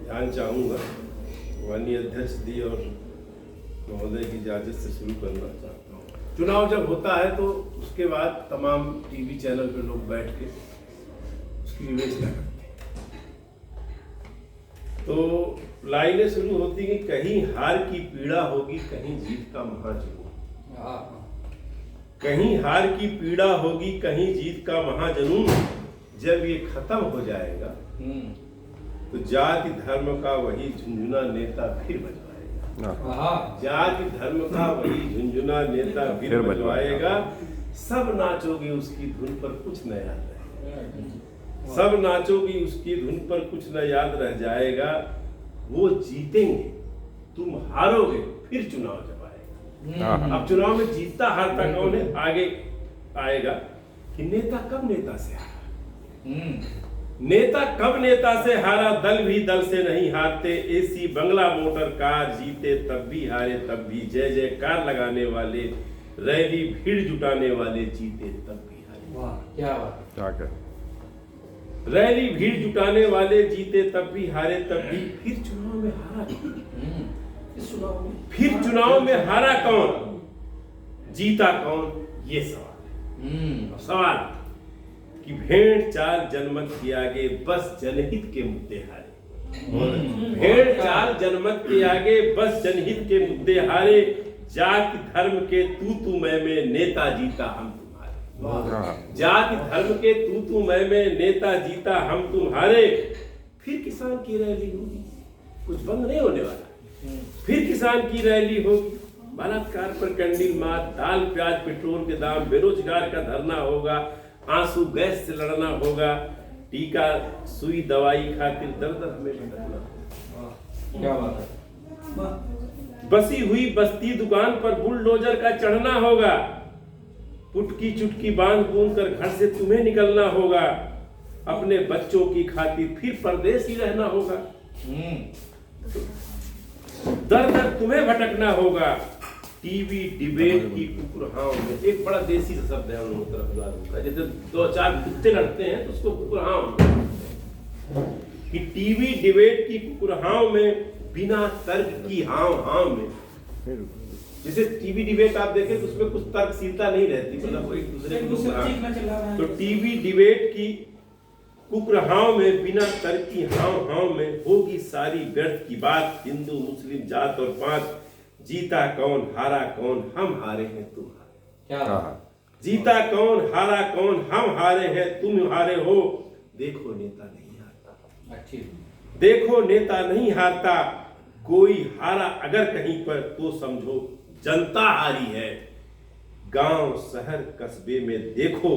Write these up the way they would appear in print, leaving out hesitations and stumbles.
ध्यान चाहूँगा माननीय अध्यक्ष जी और महोदय की इजाज़त से शुरू करना चाहता हूँ। चुनाव जब होता है तो उसके बाद तमाम टीवी चैनल पे लोग बैठ के उसकी विवेचना करते हैं। तो लाइनें शुरू होती कि कहीं हार की पीड़ा होगी, कहीं जीत का महाजुनून। कहीं हार की पीड़ा होगी, कहीं जीत का महाजुनून। जब ये खत्म हो जाएगा तो जाति धर्म का वही झुंझुना नेता फिर बजवाएगा। जाति धर्म का वही झुंझुना नेता फिर बजवाएगा। सब नाचोगे उसकी धुन पर कुछ न याद रहेगा। सब नाचोगी उसकी धुन पर कुछ न याद रह जाएगा। वो जीतेंगे, तुम हारोगे, फिर चुनाव जब आएगा। अब चुनाव में जीतता हारता कौन है आगे आएगा कि नेता कब नेता से हारा। नेता कब नेता से हारा, दल भी दल से नहीं हारते। एसी बंगला मोटर कार जीते तब भी हारे तब भी। जय जयकार लगाने वाले, रैली भीड़ जुटाने वाले जीते तब भी हारे। वाह क्या बात। रैली भीड़ जुटाने वाले जीते तब भी हारे तब भी। फिर चुनाव में हारा फिर चुनाव में हारा कौन, जीता कौन, ये सवाल। सवाल कि भेड़ चाल जनमत के आगे बस जनहित के मुद्दे हारे। भेड़ चाल जनमत के आगे बस जनहित के मुद्दे हारे। जाति धर्म के तू मैं में नेता जीता हम तुम्हारे। जाति धर्म के तू मैं में नेता जीता हम तुम्हारे। फिर किसान की रैली होगी, कुछ बंद नहीं होने वाला। फिर किसान की रैली होगी। बलात्कार पर कैंडल मार्च, दाल प्याज पेट्रोल के दाम, बेरोजगार का धरना होगा, आंसू गैस से लड़ना होगा, टीका सुई दवाई खातिर दर दर हमें भटकना। क्या बात है। बसी हुई बस्ती दुकान पर बुलडोजर का चढ़ना होगा। पुटकी चुटकी बांध बूंद कर घर से तुम्हें निकलना होगा। अपने बच्चों की खातिर फिर परदेश ही रहना होगा। दर दर तुम्हें भटकना होगा। टीवी डिबेट की कुकुरहाओं में एक बड़ा देसी सा शब्द है उन तरफ, जैसे दो चार कुत्ते लड़ते हैं तो उसको कुकुरहाओं कि टीवी डिबेट की कुकुरहाओं में बिना तर्क की हाव में। जैसे टीवी डिबेट आप देखें तो उसमें कुछ तर्कशीलता नहीं रहती, मतलब एक दूसरे को। तो टीवी डिबेट की कुकरहाव में बिना तर्क की हाव में होगी सारी व्यर्थ की बात। हिंदू मुस्लिम जात और पांच, जीता कौन हारा कौन, हम हारे हैं तुम हारे। जीता कौन हारा कौन, हम हारे हैं तुम हारे हो। देखो नेता नहीं हारता, देखो नेता नहीं हारता। कोई हारा अगर कहीं पर तो समझो जनता हारी है। गांव शहर कस्बे में देखो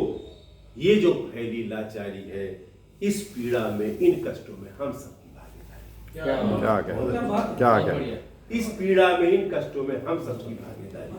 ये जो फैली लाचारी है। इस पीड़ा में, इन कष्टों में हम सबकी भागीदारी। क्या इस पीड़ा में, इन कष्टों में हम सबकी भागीदारी।